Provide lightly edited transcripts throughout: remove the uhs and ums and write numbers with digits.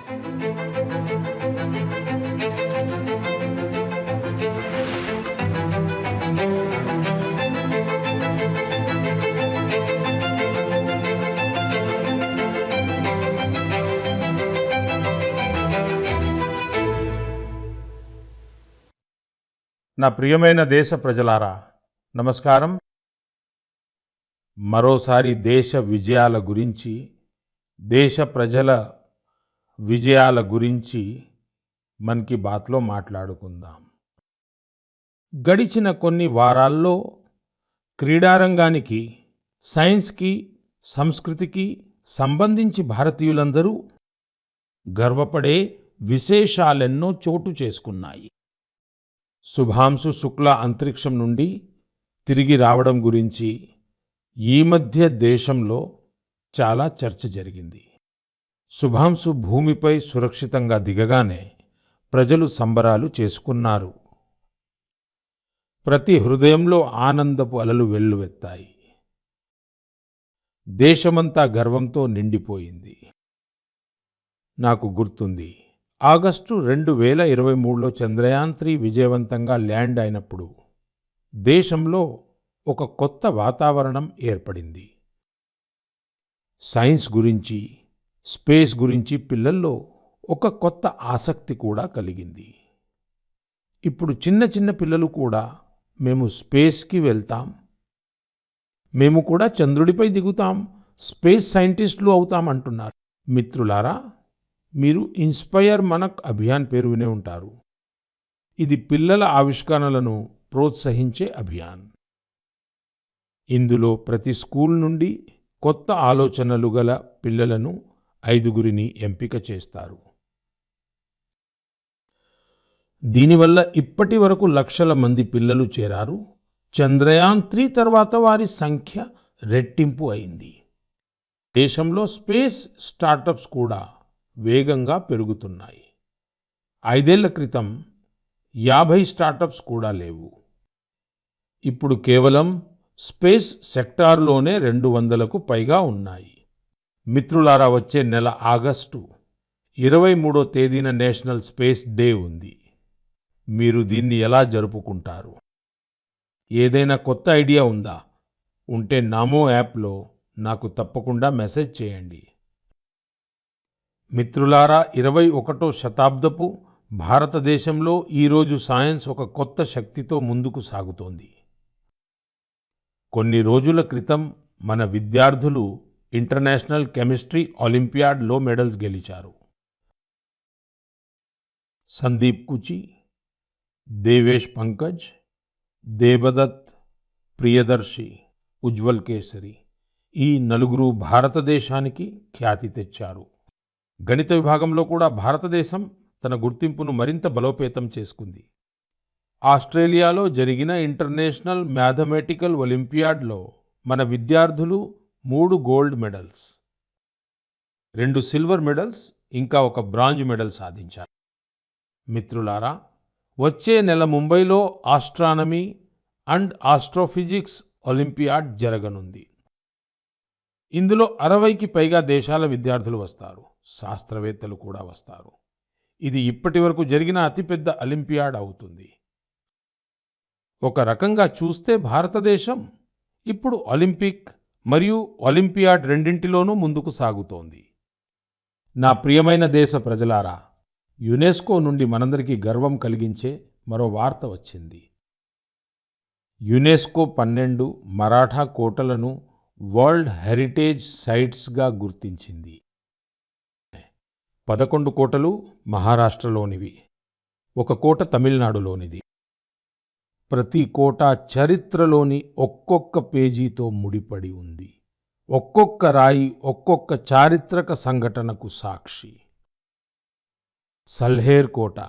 నా ప్రియమైన దేశ ప్రజలారా, నమస్కారం. మరోసారి దేశ విజయాల గురించి, దేశ ప్రజల విజయాల గురించి మన్ కీ బాత్లో మాట్లాడుకుందాం. గడిచిన కొన్ని వారాల్లో క్రీడారంగానికి, సైన్స్కి, సంస్కృతికి సంబంధించి భారతీయులందరూ గర్వపడే విశేషాలెన్నో చోటు చేసుకున్నాయి. శుభాంశు శుక్లా అంతరిక్షం నుండి తిరిగి రావడం గురించి ఈ మధ్య దేశంలో చాలా చర్చ జరిగింది. శుభాంశు భూమిపై సురక్షితంగా దిగగానే ప్రజలు సంబరాలు చేసుకున్నారు. ప్రతి హృదయంలో ఆనందపు అలలు వెల్లువెత్తాయి. దేశమంతా గర్వంతో నిండిపోయింది. నాకు గుర్తుంది, ఆగస్టు 2023లో చంద్రయాన్-3 విజయవంతంగా ల్యాండ్ అయినప్పుడు దేశంలో ఒక కొత్త వాతావరణం ఏర్పడింది. సైన్స్ గురించి, స్పేస్ గురించి పిల్లల్లో ఒక కొత్త ఆసక్తి కూడా కలిగింది. ఇప్పుడు చిన్న చిన్న పిల్లలు కూడా మేము స్పేస్కి వెళ్తాం, మేము కూడా చంద్రుడిపై దిగుతాం, స్పేస్ సైంటిస్టులు అవుతాం అంటున్నారు. మిత్రులారా, మీరు ఇన్స్పైర్ మనక్ అభియాన్ పేరు వినే ఉంటారు. ఇది పిల్లల ఆవిష్కరణలను ప్రోత్సహించే అభియాన్. ఇందులో ప్రతి స్కూల్ నుండి కొత్త ఆలోచనలు గల పిల్లలను 5గురిని ఎంపిక చేస్తారు. దీనివల్ల ఇప్పటి వరకు లక్షల మంది పిల్లలు చేరారు. చంద్రయాన్-3 తర్వాత వారి సంఖ్య రెట్టింపు అయింది. దేశంలో స్పేస్ స్టార్టప్స్ కూడా వేగంగా పెరుగుతున్నాయి. 5 ఏళ్ల క్రితం 50 స్టార్టప్స్ కూడా లేవు. ఇప్పుడు కేవలం స్పేస్ సెక్టార్లోనే 200కు పైగా ఉన్నాయి. మిత్రులారా, వచ్చే నెల ఆగస్టు 23వ తేదీన నేషనల్ స్పేస్ డే ఉంది. మీరు దీన్ని ఎలా జరుపుకుంటారు? ఏదైనా కొత్త ఐడియా ఉందా? ఉంటే నామో యాప్లో నాకు తప్పకుండా మెసేజ్ చేయండి. మిత్రులారా, 21వ శతాబ్దపు భారతదేశంలో ఈరోజు సైన్స్ ఒక కొత్త శక్తితో ముందుకు సాగుతోంది. కొన్ని రోజుల క్రితం మన విద్యార్థులు ఇంటర్నేషనల్ కెమిస్ట్రీ ఒలింపియాడ్లో మెడల్స్ గెలిచారు. సందీప్ కుచి, దేవేష్ పంకజ్, దేబదత్, ప్రియదర్శి, ఉజ్వల్ కేసరి ఈ నలుగురు భారతదేశానికి ఖ్యాతి తెచ్చారు. గణిత విభాగంలో కూడా భారతదేశం తన గుర్తింపును మరింత బలోపేతం చేసుకుంది. ఆస్ట్రేలియాలో జరిగిన ఇంటర్నేషనల్ మ్యాథమెటికల్ ఒలింపియాడ్లో మన విద్యార్థులు 3 గోల్డ్ మెడల్స్, 2 సిల్వర్ మెడల్స్, ఇంకా 1 బ్రాంజ్ మెడల్ సాధించారు. మిత్రులారా, వచ్చే నెల ముంబైలో ఆస్ట్రానమీ అండ్ ఆస్ట్రోఫిజిక్స్ ఒలింపియాడ్ జరగనుంది. ఇందులో 60కి పైగా దేశాల విద్యార్థులు వస్తారు. శాస్త్రవేత్తలు కూడా వస్తారు. ఇది ఇప్పటి వరకు జరిగిన అతిపెద్ద ఒలింపియాడ్ అవుతుంది. ఒక రకంగా చూస్తే భారతదేశం ఇప్పుడు ఒలింపిక్ మరియు ఒలింపియాడ్ రెండింటిలోనూ ముందుకు సాగుతోంది. నా ప్రియమైన దేశ ప్రజలారా, యునెస్కో నుండి మనందరికీ గర్వం కలిగించే మరో వార్త వచ్చింది. యునెస్కో 12 మరాఠా కోటలను వరల్డ్ హెరిటేజ్ సైట్స్గా గుర్తించింది. 11 కోటలు మహారాష్ట్రలోనివి, 1 కోట తమిళనాడులోనిది. ప్రతి కోట చరిత్రలోని ఒక్కొక్క పేజీతో ముడిపడి ఉంది. ఒక్కొక్క రాయి ఒక్కొక్క చారిత్రక సంఘటనకు సాక్షి. సల్హేర్ కోట,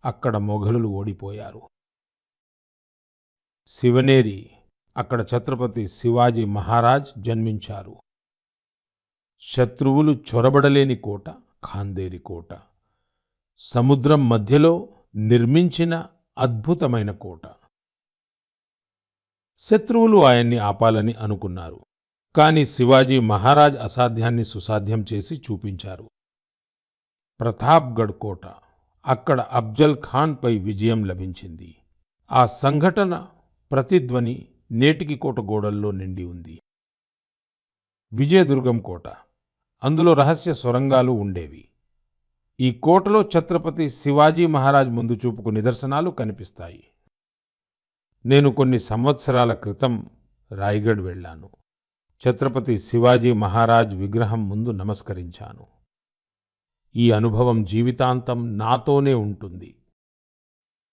అక్కడ మొఘలులు ఓడిపోయారు. శివనేరి, అక్కడ ఛత్రపతి శివాజీ మహారాజ్ జన్మించారు. శత్రువులు చొరబడలేని కోట ఖాందేరి కోట. సముద్రం మధ్యలో నిర్మించిన అద్భుతమైన కోట. శత్రువులు ఆయన్ని ఆపాలని అనుకున్నారు. కానీ శివాజీ మహారాజ్ అసాధ్యాన్ని సుసాధ్యం చేసి చూపించారు. ప్రతాప్గఢ్ కోట. అక్కడ అఫ్జల్ ఖాన్పై విజయం లభించింది. ఆ సంఘటన ప్రతిధ్వని నేటికి కోట గోడల్లో నిండి ఉంది. విజయదుర్గం కోట. అందులో రహస్య సొరంగాలు ఉండేవి. ఈ కోటలో ఛత్రపతి శివాజీ మహారాజ్ ముందు చూపుకు నిదర్శనాలు కనిపిస్తాయి. నేను కొన్ని సంవత్సరాల క్రితం రాయ్గఢ్ వెళ్ళాను. ఛత్రపతి శివాజీ మహారాజ్ విగ్రహం ముందు నమస్కరించాను. ఈ అనుభవం జీవితాంతం నాతోనే ఉంటుంది.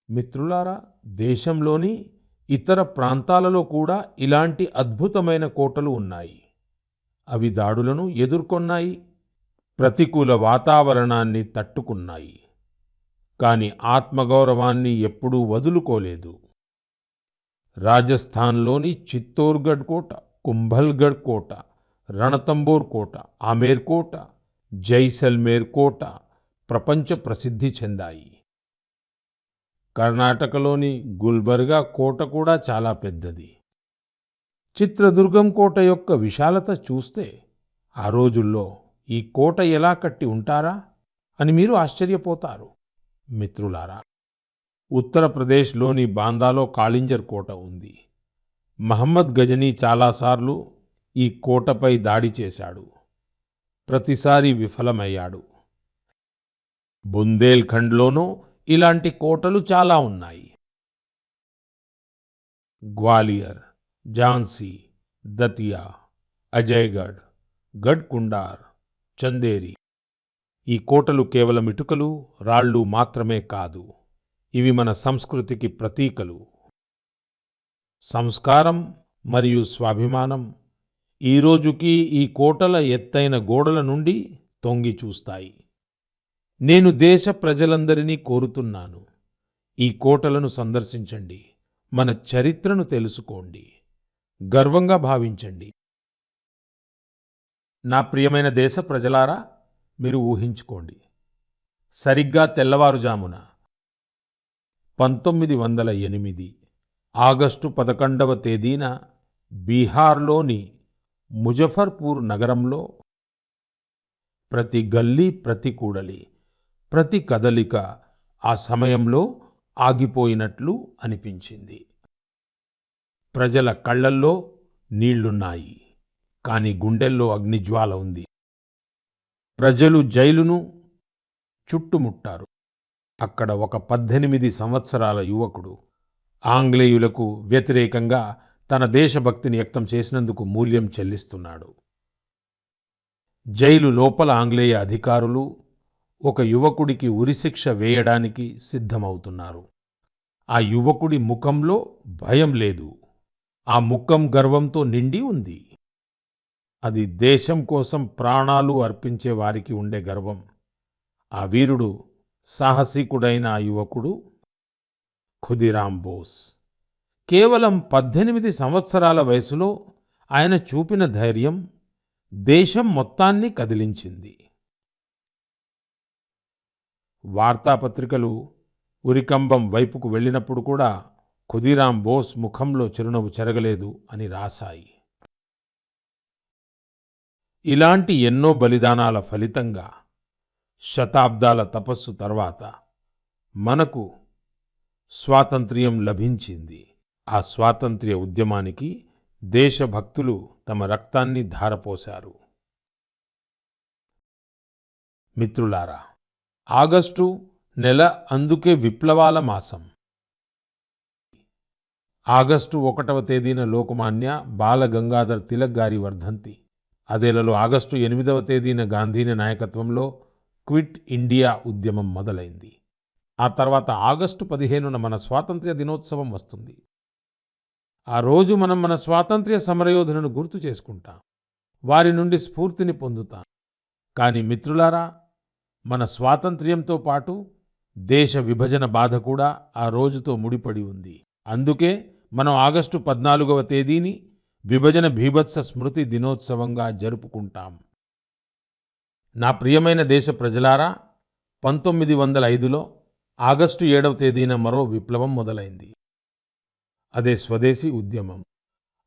మిత్రులారా, దేశంలోని ఇతర ప్రాంతాలలో కూడా ఇలాంటి అద్భుతమైన కోటలు ఉన్నాయి. అవి దాడులను ఎదుర్కొన్నాయి, ప్రతికూల వాతావరణాన్ని తట్టుకున్నాయి. కానీ ఆత్మగౌరవాన్ని ఎప్పుడూ వదులుకోలేదు. రాజస్థాన్లోని చిత్తోర్గఢ్ కోట, కుంభల్గఢ్ కోట, రణతంబోర్ కోట, ఆమేర్ కోట, జైసల్మేర్ కోట ప్రపంచ ప్రసిద్ధి చెందాయి. కర్ణాటకలోని గుల్బర్గా కోట కూడా చాలా పెద్దది. చిత్రదుర్గం కోట యొక్క విశాలత చూస్తే ఆ రోజుల్లో ఈ కోట ఎలా కట్టి ఉంటారా అని మీరు ఆశ్చర్యపోతారు. మిత్రులారా, ఉత్తరప్రదేశ్లోని బాందాలో కాళింజర్ కోట ఉంది. మహమ్మద్ గజనీ చాలాసార్లు ఈ కోటపై దాడి చేశాడు. ప్రతిసారి విఫలమయ్యాడు. బుందేల్ఖండ్లోనూ ఇలాంటి కోటలు చాలా ఉన్నాయి. గ్వాలియర్, ఝాన్సీ, దతియా, అజయ్గఢ్, గఢ్ కుండార్, చందేరి. ఈ కోటలు కేవలం ఇటుకలు, రాళ్ళు మాత్రమే కాదు. ఇవి మన సంస్కృతికి ప్రతీకలు. సంస్కారం మరియు స్వాభిమానం ఈ రోజుకి ఈ కోటల ఎత్తైన గోడల నుండి తొంగి చూస్తాయి. నేను దేశ ప్రజలందరినీ కోరుతున్నాను, ఈ కోటలను సందర్శించండి, మన చరిత్రను తెలుసుకోండి, గర్వంగా భావించండి. నా ప్రియమైన దేశ ప్రజలారా, మీరు ఊహించుకోండి, సరిగ్గా తెల్లవారుజామున 1908 ఆగస్టు 11వ తేదీన బీహార్లోని ముజఫర్పూర్ నగరంలో ప్రతి గల్లీ, ప్రతి కూడలి, ప్రతి కదలిక ఆ సమయంలో ఆగిపోయినట్లు అనిపించింది. ప్రజల కళ్ళల్లో నీళ్లున్నాయి, కానీ గుండెల్లో అగ్నిజ్వాల ఉంది. ప్రజలు జైలును చుట్టుముట్టారు. అక్కడ ఒక 18 సంవత్సరాల యువకుడు ఆంగ్లేయులకు వ్యతిరేకంగా తన దేశభక్తిని వ్యక్తం చేసినందుకు మూల్యం చెల్లిస్తున్నాడు. జైలు లోపల ఆంగ్లేయ అధికారులు ఒక యువకుడికి ఉరిశిక్ష వేయడానికి సిద్ధమవుతున్నారు. ఆ యువకుడి ముఖంలో భయం లేదు, ఆ ముఖం గర్వంతో నిండి ఉంది. అది దేశం కోసం ప్రాణాలు అర్పించే వారికి ఉండే గర్వం. ఆ వీరుడు, సాహసికుడైన ఆ యువకుడు ఖుదీరాం బోస్. కేవలం 18 సంవత్సరాల వయసులో ఆయన చూపిన ధైర్యం దేశం మొత్తాన్ని కదిలించింది. వార్తాపత్రికలు ఉరికంబం వైపుకు వెళ్ళినప్పుడు కూడా ఖుదీరాం బోస్ ముఖంలో చిరునవ్వు చెరగలేదు అని రాశాయి. ఇలాంటి ఎన్నో బలిదానాల ఫలితంగా శతాబ్దాల తపస్సు తర్వాత మనకు స్వాతంత్ర్యం లభించింది. ఆ స్వాతంత్ర్య ఉద్యమానికి దేశభక్తులు తమ రక్తాన్ని ధారపోశారు. మిత్రులారా, ఆగస్టు నెల అందుకే విప్లవాల మాసం. ఆగస్టు 1వ తేదీన లోకమాన్య బాల గంగాధర్ తిలక్ గారి వర్ధంతి. అదేలలో ఆగస్టు 8వ తేదీన గాంధీని నాయకత్వంలో క్విట్ ఇండియా ఉద్యమం మొదలైంది. ఆ తర్వాత ఆగస్టు 15న మన స్వాతంత్ర్య దినోత్సవం వస్తుంది. ఆ రోజు మనం మన స్వాతంత్ర్య సమరయోధులను గుర్తు చేసుకుంటాం, వారి నుండి స్ఫూర్తిని పొందుతాం. కానీ మిత్రులారా, మన స్వాతంత్ర్యంతో పాటు దేశ విభజన బాధ కూడా ఆ రోజుతో ముడిపడి ఉంది. అందుకే మనం ఆగస్టు 14వ తేదీని విభజన భీభత్స స్మృతి దినోత్సవంగా జరుపుకుంటాం. నా ప్రియమైన దేశ ప్రజలారా, 1905లో ఆగస్టు 7వ తేదీన మరో విప్లవం మొదలైంది. అదే స్వదేశీ ఉద్యమం.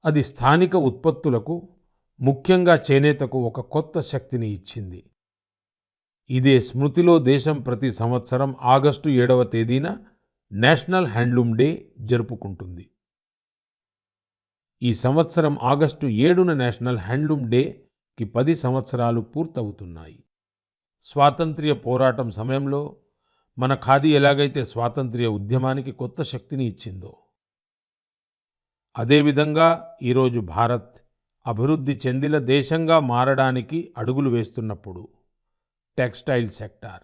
అది స్థానిక ఉత్పత్తులకు, ముఖ్యంగా చేనేతకు ఒక కొత్త శక్తిని ఇచ్చింది. ఇదే స్మృతిలో దేశం ప్రతి సంవత్సరం ఆగస్టు 7వ తేదీన నేషనల్ హ్యాండ్లూమ్ డే జరుపుకుంటుంది. ఈ సంవత్సరం ఆగస్టు 7న నేషనల్ హ్యాండ్లూమ్ డేకి 10 సంవత్సరాలు పూర్తవుతున్నాయి. స్వాతంత్ర్య పోరాటం సమయంలో మన ఖాదీ ఎలాగైతే స్వాతంత్ర్య ఉద్యమానికి కొత్త శక్తిని ఇచ్చిందో, అదేవిధంగా ఈరోజు భారత్ అభివృద్ధి చెందిన దేశంగా మారడానికి అడుగులు వేస్తున్నప్పుడు టెక్స్టైల్ సెక్టార్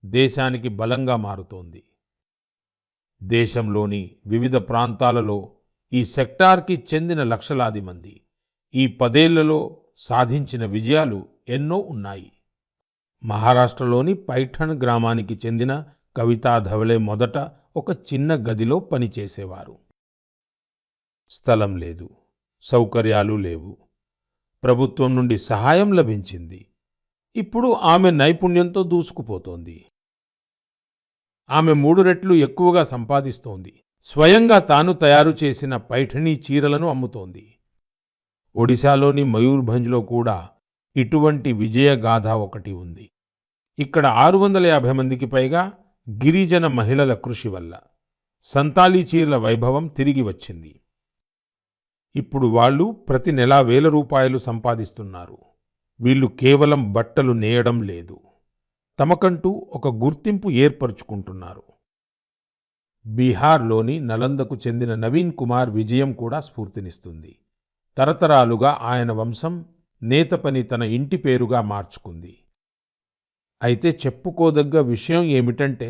దేశానికి బలంగా మారుతోంది. దేశంలోని వివిధ ప్రాంతాలలో ఈ సెక్టార్కి చెందిన లక్షలాది మంది ఈ 10 ఏళ్లలో సాధించిన విజయాలు ఎన్నో ఉన్నాయి. మహారాష్ట్రలోని పైఠణ్ గ్రామానికి చెందిన కవితా ధవళే మొదట ఒక చిన్న గదిలో పనిచేసేవారు. స్థలం లేదు, సౌకర్యాలు లేవు, ప్రభుత్వం నుండి సహాయం లభించింది. ఇప్పుడు ఆమె నైపుణ్యంతో దూసుకుపోతోంది. ఆమె 3 రెట్లు ఎక్కువగా సంపాదిస్తోంది. స్వయంగా తాను తయారు చేసిన పైఠణీ చీరలను అమ్ముతోంది. ఒడిశాలోని మయూర్భంజ్లో కూడా ఇటువంటి విజయగాథ ఒకటి ఉంది. ఇక్కడ 650 మందికి పైగా గిరిజన మహిళల కృషి వల్ల సంతాలీ చీరల వైభవం తిరిగి వచ్చింది. ఇప్పుడు వాళ్ళు ప్రతి నెలా 1000 రూపాయలు సంపాదిస్తున్నారు. వీళ్ళు కేవలం బట్టలు నేయడం లేదు, తమకంటూ ఒక గుర్తింపు ఏర్పరచుకుంటున్నారు. బీహార్లోని నలందకు చెందిన నవీన్ కుమార్ విజయం కూడా స్ఫూర్తినిస్తుంది. తరతరాలుగా ఆయన వంశం నేత పని తన ఇంటి పేరుగా మార్చుకుంది. అయితే చెప్పుకోదగ్గ విషయం ఏమిటంటే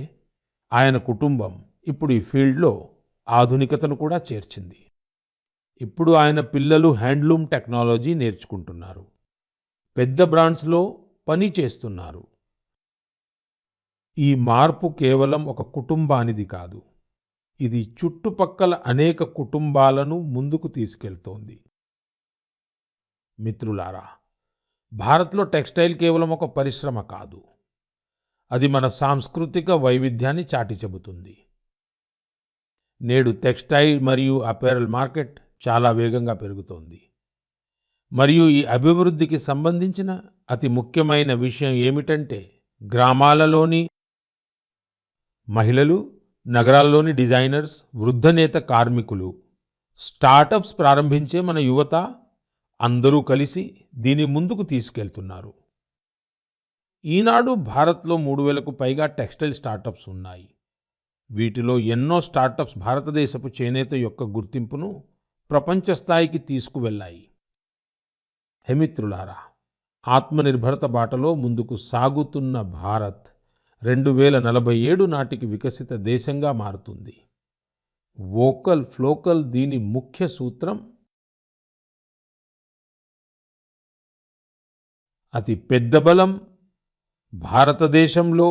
ఆయన కుటుంబం ఇప్పుడు ఈ ఫీల్డ్లో ఆధునికతను కూడా చేర్చింది. ఇప్పుడు ఆయన పిల్లలు హ్యాండ్లూమ్ టెక్నాలజీ నేర్చుకుంటున్నారు, పెద్ద బ్రాండ్స్లో పని చేస్తున్నారు. ఈ మార్పు కేవలం ఒక కుటుంబానిది కాదు, ఇది చుట్టుపక్కల అనేక కుటుంబాలను ముందుకు తీసుకెళ్తోంది. మిత్రులారా, భారత్లో టెక్స్టైల్ కేవలం ఒక పరిశ్రమ కాదు, అది మన సాంస్కృతిక వైవిధ్యాన్ని చాటి చెబుతుంది. నేడు టెక్స్టైల్ మరియు అపెరల్ మార్కెట్ చాలా వేగంగా పెరుగుతోంది. మరియు ఈ అభివృద్ధికి సంబంధించిన అతి ముఖ్యమైన విషయం ఏమిటంటే గ్రామాలలోని మహిళలు, నగరాల్లోని డిజైనర్స్, వృద్ధనేత కార్మికులు, స్టార్టప్స్ ప్రారంభించే మన యువత అందరూ కలిసి దీని ముందుకు తీసుకెళ్తున్నారు. ఈనాడు భారత్లో 3000కు పైగా టెక్స్టైల్ స్టార్టప్స్ ఉన్నాయి. వీటిలో ఎన్నో స్టార్టప్స్ భారతదేశపు చేనేత యొక్క గుర్తింపును ప్రపంచ స్థాయికి తీసుకువెళ్ళాయి. మిత్రులారా, ఆత్మనిర్భరత బాటలో ముందుకు సాగుతున్న భారత్ 2047 నాటికి వికసిత దేశంగా మారుతుంది. వోకల్ ఫ్లోకల్ దీని ముఖ్య సూత్రం. అతి పెద్ద బలం భారతదేశంలో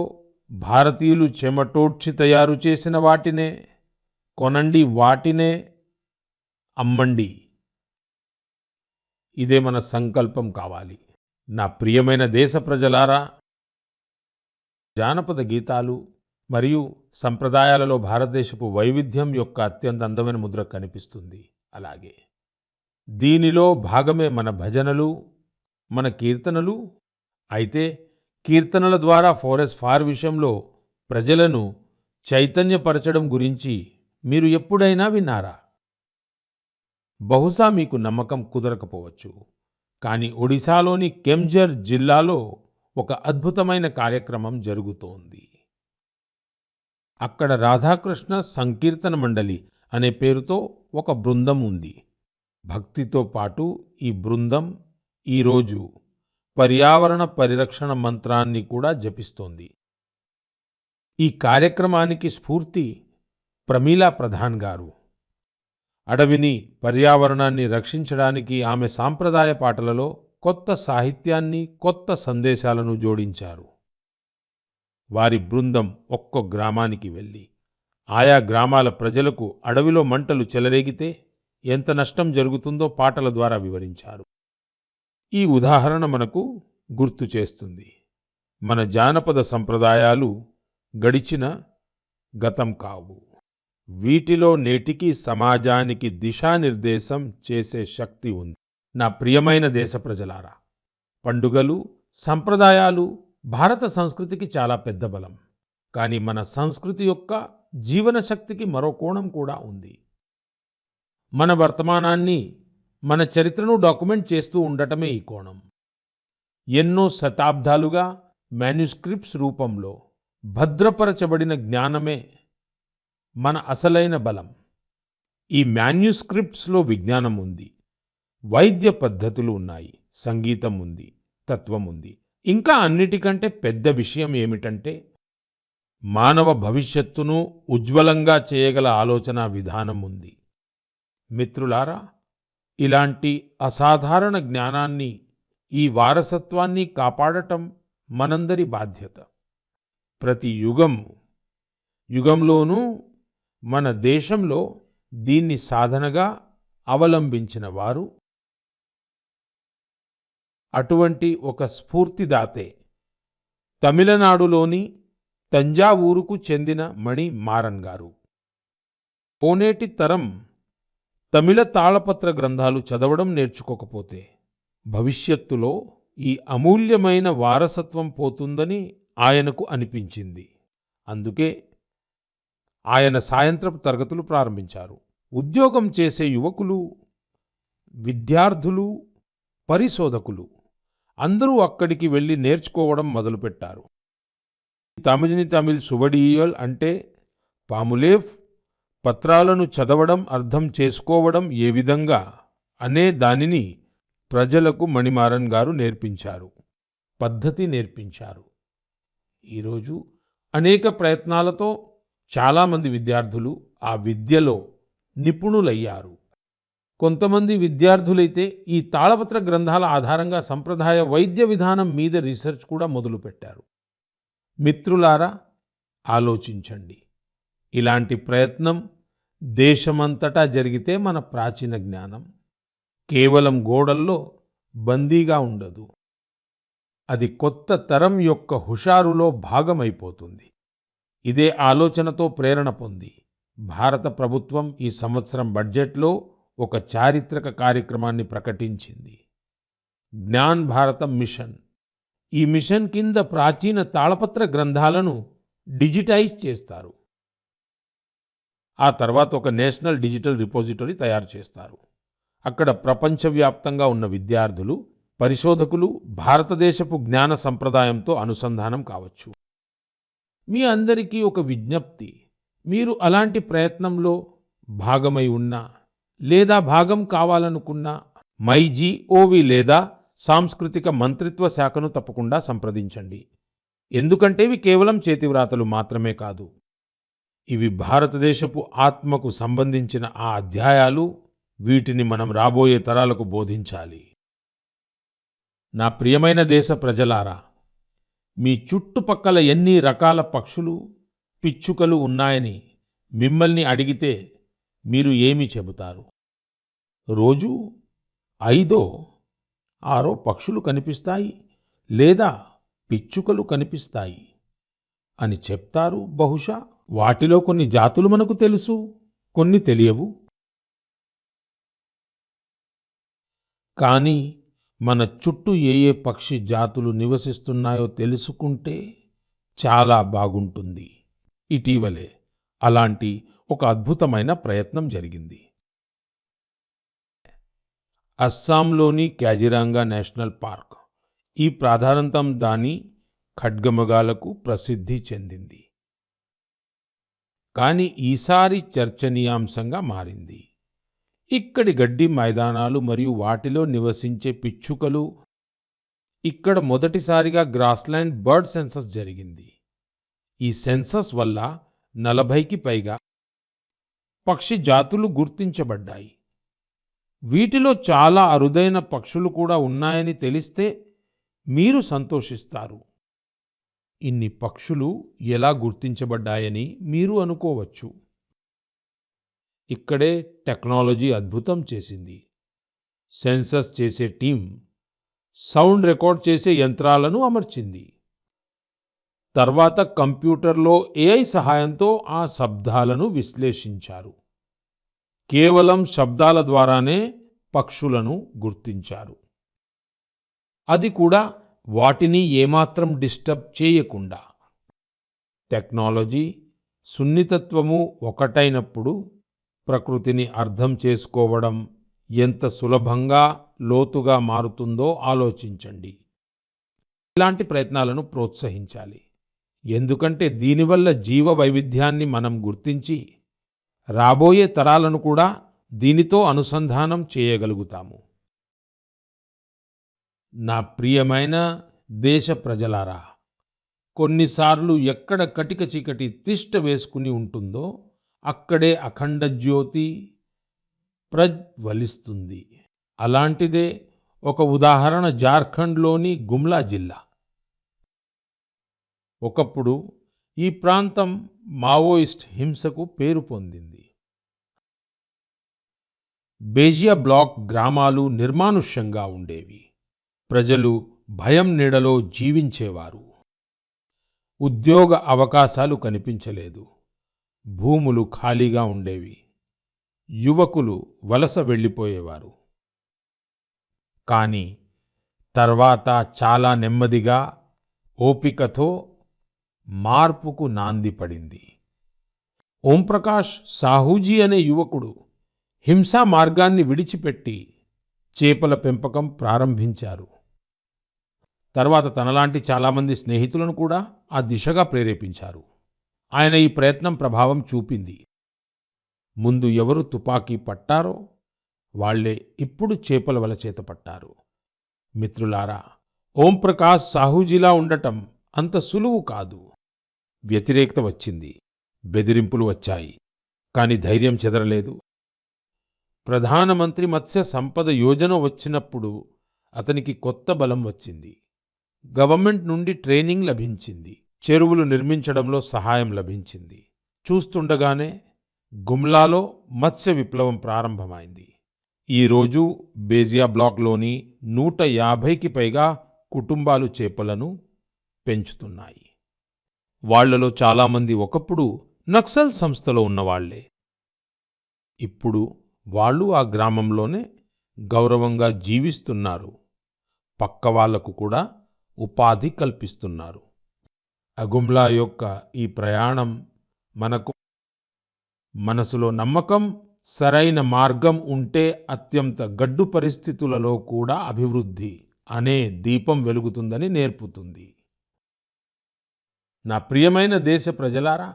భారతీయులు చెమటోడ్చి తయారు చేసిన వాటినే కొనండి, వాటినే అమ్మండి. ఇదే మన సంకల్పం కావాలి. నా ప్రియమైన దేశ ప్రజలారా, జానపద గీతాలు మరియు సంప్రదాయాలలో భారతదేశపు వైవిధ్యం యొక్క అత్యంత అందమైన ముద్ర కనిపిస్తుంది. అలాగే దీనిలో భాగమే మన భజనలు, మన కీర్తనలు. అయితే కీర్తనల ద్వారా ఫారెస్ట్ ఫార్ విషయంలో ప్రజలను చైతన్యపరచడం గురించి మీరు ఎప్పుడైనా విన్నారా? బహుశా మీకు నమ్మకం కుదరకపోవచ్చు, కానీ ఒడిశాలోని కెంజర్ జిల్లాలో ఒక అద్భుతమైన కార్యక్రమం జరుగుతోంది. అక్కడ రాధాకృష్ణ సంకీర్తన మండలి అనే పేరుతో ఒక బృందం ఉంది. భక్తితో పాటు ఈ బృందం ఈరోజు పర్యావరణ పరిరక్షణ మంత్రాన్ని కూడా జపిస్తోంది. ఈ కార్యక్రమానికి స్ఫూర్తి ప్రమీలా ప్రధాన్ గారు. అడవిని, పర్యావరణాన్ని రక్షించడానికి ఆమె సాంప్రదాయ పాటలలో కొత్త సాహిత్యాన్ని, కొత్త సందేశాలను జోడించారు. వారి బృందం ఒక్కో గ్రామానికి వెళ్ళి ఆయా గ్రామాల ప్రజలకు అడవిలో మంటలు చెలరేగితే ఎంత నష్టం జరుగుతుందో పాటల ద్వారా వివరించారు. ఈ ఉదాహరణ మనకు గుర్తు చేస్తుంది, మన జానపద సంప్రదాయాలు గడిచిన గతం కావు. వీటిలో నేటికి సమాజానికి దిశానిర్దేశం చేసే శక్తి ఉంది. నా ప్రియమైన దేశ ప్రజలారా, పండుగలు, సంప్రదాయాలు భారత సంస్కృతికి చాలా పెద్ద బలం. కానీ మన సంస్కృతి యొక్క జీవన శక్తికి మరో కోణం కూడా ఉంది. మన వర్తమానాన్ని, మన చరిత్రను డాక్యుమెంట్ చేస్తూ ఉండటమే ఈ కోణం. ఎన్నో శతాబ్దాలుగా మాన్యుస్క్రిప్ట్స్ రూపంలో భద్రపరచబడిన జ్ఞానమే మన అసలైన బలం. ఈ మాన్యుస్క్రిప్ట్స్లో విజ్ఞానం ఉంది, వైద్య పద్ధతులు ఉన్నాయి, సంగీతం ఉంది, తత్వం ఉంది. ఇంకా అన్నిటికంటే పెద్ద విషయం ఏమిటంటే మానవ భవిష్యత్తును ఉజ్వలంగా చేయగల ఆలోచన విధానం ఉంది. మిత్రులారా, ఇలాంటి అసాధారణ జ్ఞానాన్ని, ఈ వారసత్వాన్ని కాపాడటం మనందరి బాధ్యత. ప్రతి యుగంలోనూ మన దేశంలో దీన్ని సాధనగా అవలంబించిన వారు అటువంటి ఒక స్ఫూర్తిదాతే తమిళనాడులోని తంజావూరుకు చెందిన మణి మారన్ గారు. పోనేటి తరం తమిళ తాళపత్ర గ్రంథాలు చదవడం నేర్చుకోకపోతే భవిష్యత్తులో ఈ అమూల్యమైన వారసత్వం పోతుందని ఆయనకు అనిపించింది. అందుకే ఆయన సాయంత్రపు తరగతులు ప్రారంభించారు. ఉద్యోగం చేసే యువకులు, విద్యార్థులు, పరిశోధకులు అందరూ అక్కడికి వెళ్ళి నేర్చుకోవడం మొదలుపెట్టారు. తమిళ్ సువడియాల్ అంటే పాములేఫ్, పత్రాలను చదవడం, అర్థం చేసుకోవడం ఏ విధంగా అనే దానిని ప్రజలకు మణిమారన్ గారు నేర్పించారు, పద్ధతి నేర్పించారు. ఈరోజు అనేక ప్రయత్నాలతో చాలామంది విద్యార్థులు ఆ విద్యలో నిపుణులయ్యారు. కొంతమంది విద్యార్థులైతే ఈ తాళపత్ర గ్రంథాల ఆధారంగా సంప్రదాయ వైద్య విధానం మీద రీసెర్చ్ కూడా మొదలుపెట్టారు. మిత్రులారా, ఆలోచించండి. ఇలాంటి ప్రయత్నం దేశమంతటా జరిగితే మన ప్రాచీన జ్ఞానం కేవలం గోడల్లో బందీగా ఉండదు. అది కొత్త తరం యొక్క హుషారులో భాగమైపోతుంది. ఇదే ఆలోచనతో ప్రేరణ పొంది భారత ప్రభుత్వం ఈ సంవత్సరం బడ్జెట్లో ఒక చారిత్రక కార్యక్రమాన్ని ప్రకటించింది, జ్ఞాన్ భారతం మిషన్. ఈ మిషన్ కింద ప్రాచీన తాళపత్ర గ్రంథాలను డిజిటైజ్ చేస్తారు. ఆ తర్వాత ఒక నేషనల్ డిజిటల్ రిపోజిటరీ తయారు చేస్తారు. అక్కడ ప్రపంచవ్యాప్తంగా ఉన్న విద్యార్థులు, పరిశోధకులు భారతదేశపు జ్ఞాన సంప్రదాయంతో అనుసంధానం కావచ్చు. మీ అందరికీ ఒక విజ్ఞప్తి. మీరు అలాంటి ప్రయత్నంలో భాగమై ఉన్నా లేదా భాగం కావాలనుకున్నా మైగోవ్ లేదా సాంస్కృతిక మంత్రిత్వ శాఖను తప్పకుండా సంప్రదించండి. ఎందుకంటే ఇవి కేవలం చేతివ్రాతలు మాత్రమే కాదు. ఇవి భారతదేశపు ఆత్మకు సంబంధించిన ఆ అధ్యాయాలు. వీటిని మనం రాబోయే తరాలకు బోధించాలి. నా ప్రియమైన దేశ ప్రజలారా, మీ చుట్టుపక్కల ఎన్ని రకాల పక్షులు, పిచ్చుకలు ఉన్నాయని మిమ్మల్ని అడిగితే మీరు ఏమి చెబుతారు? రోజు 5-6 పక్షులు కనిపిస్తాయి లేదా పిచ్చుకలు కనిపిస్తాయి అని చెప్తారు. బహుశా వాటిలో కొన్ని జాతులు మనకు తెలుసు, కొన్ని తెలియవు. కానీ మన చుట్టూ ఏ ఏ పక్షి జాతులు నివసిస్తున్నాయో తెలుసుకుంటే చాలా బాగుంటుంది. ఇటీవలే అలాంటి ఒక అద్భుతమైన ప్రయత్నం జరిగింది. అస్సాంలోని కాజిరంగా నేషనల్ పార్క్ ఈ ప్రాధాన్యతం దాని ఖడ్గమృగాలకు ప్రసిద్ధి చెందింది. కానీ ఈసారి చర్చనీయాంశంగా మారింది. ఇక్కడి గడ్డి మైదానాలు మరియు వాటిలో నివసించే పిచ్చుకలు. ఇక్కడ మొదటిసారిగా గ్రాస్లాండ్ బర్డ్ సెన్సస్ జరిగింది. ఈ సెన్సస్ వల్ల 40కి పైగా పక్షి జాతులు గుర్తించబడ్డాయి. వీటిలో చాలా అరుదైన పక్షులు కూడా ఉన్నాయని తెలిస్తే మీరు సంతోషిస్తారు. ఇన్ని పక్షులు ఎలా గుర్తించబడ్డాయని మీరు అనుకోవచ్చు. ఇక్కడే టెక్నాలజీ అద్భుతం చేసింది. సెన్సస్ చేసే టీం సౌండ్ రికార్డ్ చేసే యంత్రాలను అమర్చింది. తర్వాత కంప్యూటర్లో AI సహాయంతో ఆ శబ్దాలను విశ్లేషించారు. కేవలం శబ్దాల ద్వారానే పక్షులను గుర్తించారు. అది కూడా వాటిని ఏమాత్రం డిస్టర్బ్ చేయకుండా. టెక్నాలజీ, సున్నితత్వము ఒకటైనప్పుడు ప్రకృతిని అర్థం చేసుకోవడం ఎంత సులభంగా, లోతుగా మారుతుందో ఆలోచించండి. ఇలాంటి ప్రయత్నాలను ప్రోత్సహించాలి. ఎందుకంటే దీనివల్ల జీవ వైవిధ్యాన్ని మనం గుర్తించి రాబోయే తరాలను కూడా దీనితో అనుసంధానం చేయగలుగుతాము. నా ప్రియమైన దేశ ప్రజలారా, కొన్నిసార్లు ఎక్కడ కటిక చీకటి తిష్ట వేసుకుని ఉంటుందో అక్కడే అఖండ జ్యోతి ప్రజ్వలిస్తుంది. అలాంటిదే ఒక ఉదాహరణ జార్ఖండ్లోని గుమ్లా జిల్లా. ఒకప్పుడు ఈ ప్రాంతం మావోయిస్ట్ హింసకు పేరు పొందింది. బేజియా బ్లాక్ గ్రామాలు నిర్మానుష్యంగా ఉండేవి. ప్రజలు భయం నీడలో జీవించేవారు. ఉద్యోగ అవకాశాలు కనిపించలేదు. భూములు ఖాళీగా ఉండేవి. యువకులు వలస వెళ్ళిపోయేవారు. కానీ తర్వాత చాలా నెమ్మదిగా, ఓపికతో మార్పుకు నాంది పడింది. ఓంప్రకాష్ సాహూజీ అనే యువకుడు హింసా మార్గాన్ని విడిచిపెట్టి చేపల పెంపకం ప్రారంభించారు. తర్వాత తనలాంటి చాలామంది స్నేహితులను కూడా ఆ దిశగా ప్రేరేపించారు. ఆయన ఈ ప్రయత్నం ప్రభావం చూపింది. ముందు ఎవరు తుపాకీ పట్టారో వాళ్లే ఇప్పుడు చేపల వల చేత పట్టారు. మిత్రులారా, ఓంప్రకాష్ సాహూజీలా ఉండటం అంత సులువు కాదు. వ్యతిరేకత వచ్చింది, బెదిరింపులు వచ్చాయి. కానీ ధైర్యం చెదరలేదు. ప్రధానమంత్రి మత్స్య సంపద యోజన వచ్చినప్పుడు అతనికి కొత్త బలం వచ్చింది. గవర్నమెంట్ నుండి ట్రైనింగ్ లభించింది. చెరువులు నిర్మించడంలో సహాయం లభించింది. చూస్తుండగానే గుమ్లాలో మత్స్య విప్లవం ప్రారంభమైంది. ఈరోజు బేజియా బ్లాక్లోని 150కి పైగా కుటుంబాలు చేపలను పెంచుతున్నాయి. వాళ్లలో చాలామంది ఒకప్పుడు నక్సల్ సంస్థలో ఉన్నవాళ్లే. ఇప్పుడు వాళ్ళు ఆ గ్రామంలోనే గౌరవంగా జీవిస్తున్నారు. పక్క వాళ్లకు కూడా ఉపాధి కల్పిస్తున్నారు. గుమ్లా యొక్క ఈ ప్రయాణం మనకు మనసులో నమ్మకం, సరైన మార్గం ఉంటే అత్యంత గడ్డు పరిస్థితులలో కూడా అభివృద్ధి అనే దీపం వెలుగుతుందని నేర్పుతుంది. నా ప్రియమైన దేశ ప్రజలారా,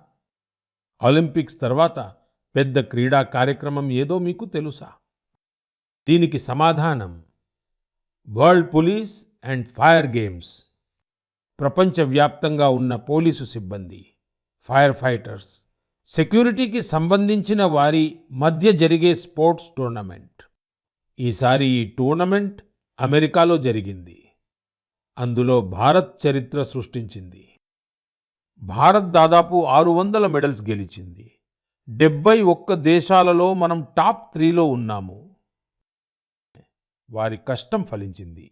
ఒలింపిక్స్ తర్వాత పెద్ద క్రీడా కార్యక్రమం ఏదో మీకు తెలుసా? దీనికి సమాధానం world police and fire games. ప్రపంచవ్యాప్తంగా ఉన్న పోలీసు సిబ్బంది, ఫైర్ ఫైటర్స్, సెక్యూరిటీకి సంబంధించిన వారి మధ్య జరిగే స్పోర్ట్స్ టోర్నమెంట్. ఈసారి ఈ టోర్నమెంట్ అమెరికాలో జరిగింది. అందులో భారత్ చరిత్ర సృష్టించింది. భారత్ దాదాపు 600 మెడల్స్ గెలిచింది. 71 దేశాలలో మనం టాప్ 3లో ఉన్నాము. వారి కష్టం ఫలించింది.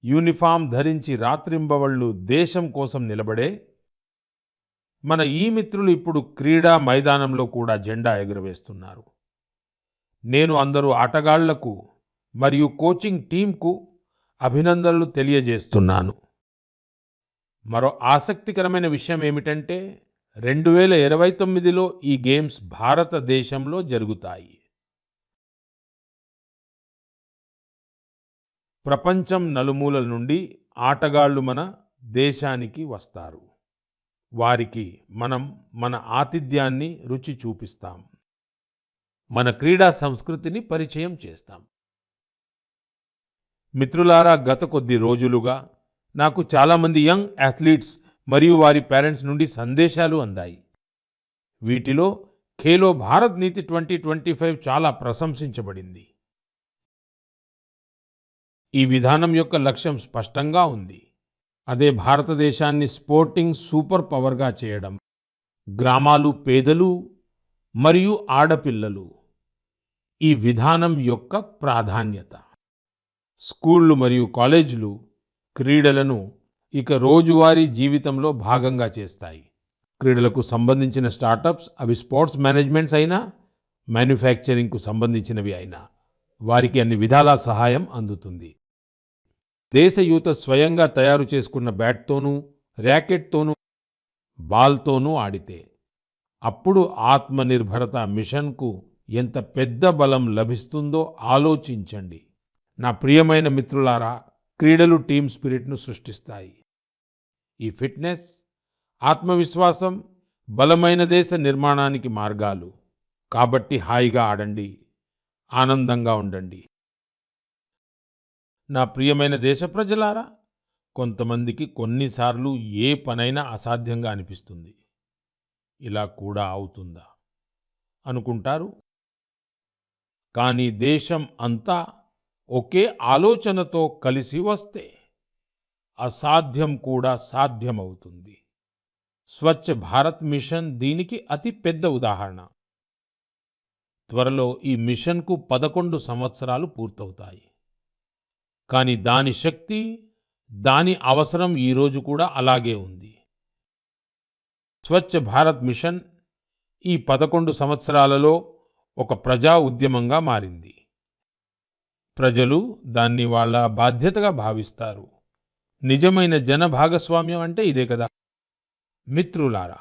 యూనిఫామ్ ధరించి రాత్రింబవళ్లు దేశం కోసం నిలబడే మన ఈ మిత్రులు ఇప్పుడు క్రీడా మైదానంలో కూడా జెండా ఎగురవేస్తున్నారు. నేను అందరూ ఆటగాళ్లకు మరియు కోచింగ్ టీంకు అభినందనలు తెలియజేస్తున్నాను. మరో ఆసక్తికరమైన విషయం ఏమిటంటే 2029లో ఈ గేమ్స్ భారతదేశంలో జరుగుతాయి. ప్రపంచం నలుమూలల నుండి ఆటగాళ్లు మన దేశానికి వస్తారు. వారికి మనం మన ఆతిథ్యాన్ని రుచి చూపిస్తాం. మన క్రీడా సంస్కృతిని పరిచయం చేస్తాం. మిత్రులారా, గత కొద్ది రోజులుగా నాకు చాలామంది యంగ్ అథ్లీట్స్ మరియు వారి పేరెంట్స్ నుండి సందేశాలు అందాయి. వీటిలో ఖేలో భారత్ నీతి 2025 చాలా ప్రశంసించబడింది. ఈ విధానం యొక్క లక్ష్యం స్పష్టంగా ఉంది. అదే భారతదేశాన్ని స్పోర్టింగ్ సూపర్ పవర్గా చేయడం. గ్రామాలు, పేదలు మరియు ఆడపిల్లలు ఈ విధానం యొక్క ప్రాధాన్యత. స్కూళ్లు మరియు కాలేజీలు క్రీడలను ఇక రోజువారీ జీవితంలో భాగంగా చేస్తాయి. క్రీడలకు సంబంధించిన స్టార్టప్స్, అవి స్పోర్ట్స్ మేనేజ్మెంట్స్ అయినా, మ్యానుఫ్యాక్చరింగ్కు సంబంధించినవి అయినా, వారికి అన్ని విధాలా సహాయం అందుతుంది. దేశ యువత స్వయంగా తయారు చేసుకున్న బ్యాట్తోనూ ర్యాకెట్తోనూ బాల్తోనూ ఆడితే అప్పుడు ఆత్మనిర్భరత మిషన్కు ఎంత పెద్ద బలం లభిస్తుందో ఆలోచించండి. నా ప్రియమైన మిత్రులారా, క్రీడలు టీమ్ స్పిరిట్ను సృష్టిస్తాయి. ఈ ఫిట్నెస్, ఆత్మవిశ్వాసం బలమైన దేశ నిర్మాణానికి మార్గాలు. కాబట్టి హాయిగా ఆడండి, ఆనందంగా ఉండండి. నా ప్రియమైన దేశ ప్రజలారా, కొంతమందికి కొన్నిసార్లు ఏ పనైనా అసాధ్యంగా అనిపిస్తుంది. ఇలా కూడా అవుతుందా అనుకుంటారు. కానీ దేశం అంతా ఒకే ఆలోచనతో కలిసి వస్తే అసాధ్యం కూడా సాధ్యమవుతుంది. స్వచ్ఛ భారత్ మిషన్ దీనికి అతి పెద్ద ఉదాహరణ. త్వరలో ఈ మిషన్కు 11 సంవత్సరాలు పూర్తవుతాయి. కానీ దాని శక్తి, దాని అవసరం ఈరోజు కూడా అలాగే ఉంది. స్వచ్ఛ భారత్ మిషన్ ఈ 11 సంవత్సరాలలో ఒక ప్రజా ఉద్యమంగా మారింది. ప్రజలు దాన్ని వాళ్ళ బాధ్యతగా భావిస్తారు. నిజమైన జన భాగస్వామ్యం అంటే ఇదే కదా. మిత్రులారా,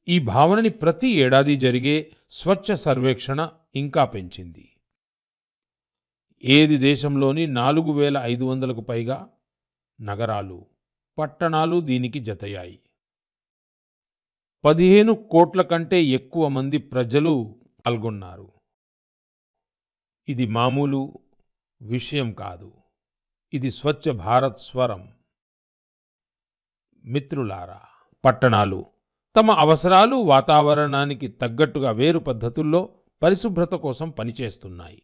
ఈ భావనని ప్రతి ఏడాది జరిగే స్వచ్ఛ సర్వేక్షణ ఇంకా పెంచింది. ఏది దేశంలోని 4500కు పైగా నగరాలు, పట్టణాలు దీనికి జతయ్యాయి. 15 కోట్ల కంటే ఎక్కువ మంది ప్రజలు పాల్గొన్నారు. ఇది మామూలు విషయం కాదు. ఇది స్వచ్ఛ భారత్ స్వరం. మిత్రులారా, పట్టణాలు తమ అవసరాలు, వాతావరణానికి తగ్గట్టుగా వేరు పద్ధతుల్లో పరిశుభ్రత కోసం పనిచేస్తున్నాయి.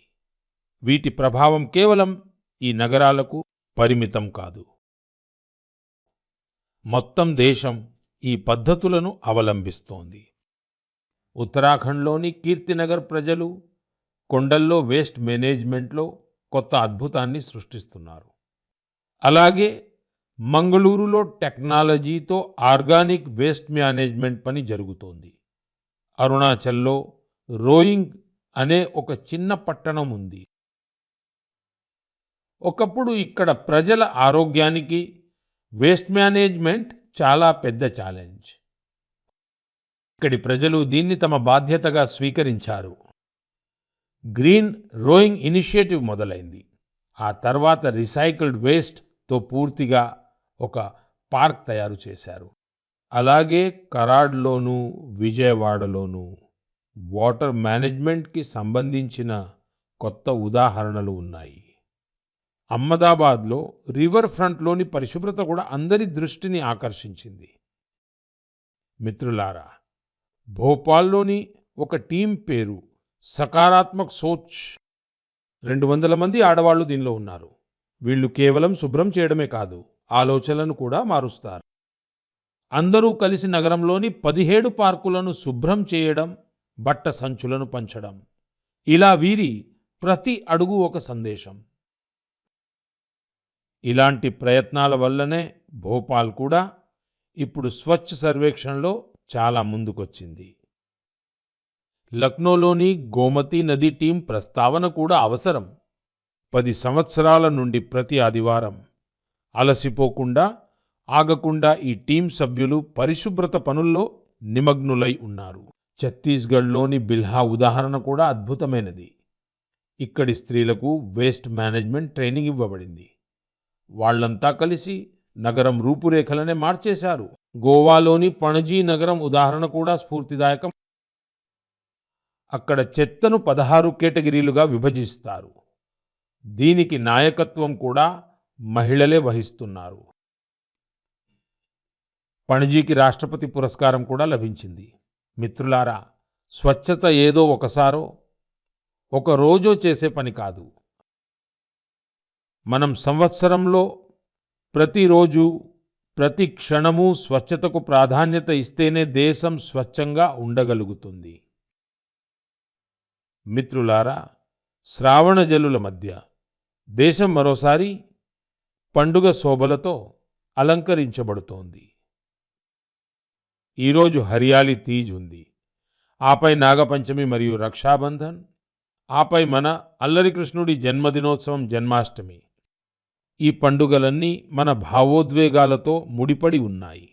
వీటి ప్రభావం కేవలం ఈ నగరాలకు పరిమితం కాదు. మొత్తం దేశం ఈ పద్ధతులను అవలంబిస్తోంది. ఉత్తరాఖండ్లోని కీర్తినగర్ ప్రజలు కొండల్లో వేస్ట్ మేనేజ్మెంట్లో కొత్త అద్భుతాన్ని సృష్టిస్తున్నారు. అలాగే మంగళూరులో టెక్నాలజీతో ఆర్గానిక్ వేస్ట్ మేనేజ్మెంట్ పని జరుగుతోంది. అరుణాచల్లో రోయింగ్ అనే ఒక చిన్న పట్టణం ఉంది. ఒకప్పుడు ఇక్కడ ప్రజల ఆరోగ్యానికి వేస్ట్ మేనేజ్మెంట్ చాలా పెద్ద ఛాలెంజ్. ఇక్కడి ప్రజలు దీన్ని తమ బాధ్యతగా స్వీకరించారు. గ్రీన్ రోయింగ్ ఇనిషియేటివ్ మొదలైంది. ఆ తర్వాత రీసైకిల్డ్ వేస్ట్తో పూర్తిగా ఒక పార్క్ తయారు చేశారు. అలాగే కరాడ్లోనూ విజయవాడలోనూ వాటర్ మేనేజ్మెంట్కి సంబంధించిన కొత్త ఉదాహరణలు ఉన్నాయి. అహ్మదాబాద్లో రివర్ ఫ్రంట్లోని పరిశుభ్రత కూడా అందరి దృష్టిని ఆకర్షించింది. మిత్రులారా, భోపాల్లోని ఒక టీం పేరు సకారాత్మక్ సోచ్. 200 మంది ఆడవాళ్లు దీనిలో ఉన్నారు. వీళ్ళు కేవలం శుభ్రం చేయడమే కాదు, ఆలోచనలను కూడా మారుస్తారు. అందరూ కలిసి నగరంలోని 17 పార్కులను శుభ్రం చేయడం, బట్ట సంచులను పంచడం. ఇలా వీరి ప్రతి అడుగు ఒక సందేశం. ఇలాంటి ప్రయత్నాల వల్లనే భోపాల్ కూడా ఇప్పుడు స్వచ్ఛ సర్వేక్షణలో చాలా ముందుకొచ్చింది. లక్నోలోని గోమతి నది టీం ప్రస్తావన కూడా అవసరం. 10 సంవత్సరాల నుండి ప్రతి ఆదివారం అలసిపోకుండా, ఆగకుండా ఈ టీం సభ్యులు పరిశుభ్రత పనుల్లో నిమగ్నులై ఉన్నారు. ఛత్తీస్గఢ్లోని బిల్హా ఉదాహరణ కూడా అద్భుతమైనది. ఇక్కడి స్త్రీలకు వేస్ట్ మేనేజ్మెంట్ ట్రైనింగ్ ఇవ్వబడింది. వాళ్ళంతా కలిసి నగరం రూపురేఖలనే మార్చేశారు. గోవాలోని పణజీ నగరం ఉదాహరణ కూడా స్ఫూర్తిదాయకం. అక్కడ చెత్తను 16 కేటగిరీలుగా విభజిస్తారు. దీనికి నాయకత్వం కూడా మహిళలే వహిస్తున్నారు. పణజీకి రాష్ట్రపతి పురస్కారం కూడా లభించింది. మిత్రులారా, స్వచ్ఛత ఏదో ఒకసారో ఒక రోజో చేసే పని కాదు. మనం సంవత్సరంలో ప్రతిరోజు, ప్రతి క్షణము స్వచ్ఛతకు ప్రాధాన్యత ఇస్తేనే దేశం స్వచ్ఛంగా ఉండగలుగుతుంది. మిత్రులారా, శ్రావణ జలుల మధ్య దేశం మరోసారి పండుగ శోభలతో అలంకరించబడుతోంది. ఈరోజు హరియాలి తీజ్ ఉంది. ఆపై నాగపంచమి మరియు రక్షాబంధన్. ఆపై మన అల్లరి కృష్ణుడి జన్మదినోత్సవం జన్మాష్టమి. ఈ పండుగలన్నీ మన భావోద్వేగాలతో ముడిపడి ఉన్నాయి.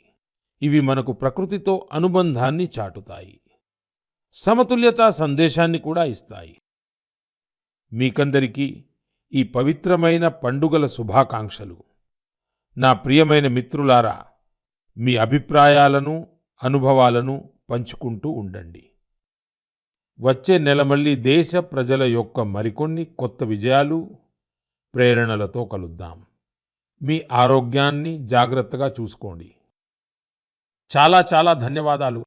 ఇవి మనకు ప్రకృతితో అనుబంధాన్ని చాటుతాయి, సమతుల్యత సందేశాన్ని కూడా ఇస్తాయి. మీకందరికీ ఈ పవిత్రమైన పండుగల శుభాకాంక్షలు. నా ప్రియమైన మిత్రులారా, మీ అభిప్రాయాలను, అనుభవాలను పంచుకుంటూ ఉండండి. వచ్చే నెల మళ్ళీ దేశ ప్రజల యొక్క మరికొన్ని కొత్త విజయాలు, ప్రేరణలతో కలుద్దాం. మీ ఆరోగ్యాన్ని జాగ్రత్తగా చూసుకోండి. చాలా చాలా ధన్యవాదాలు.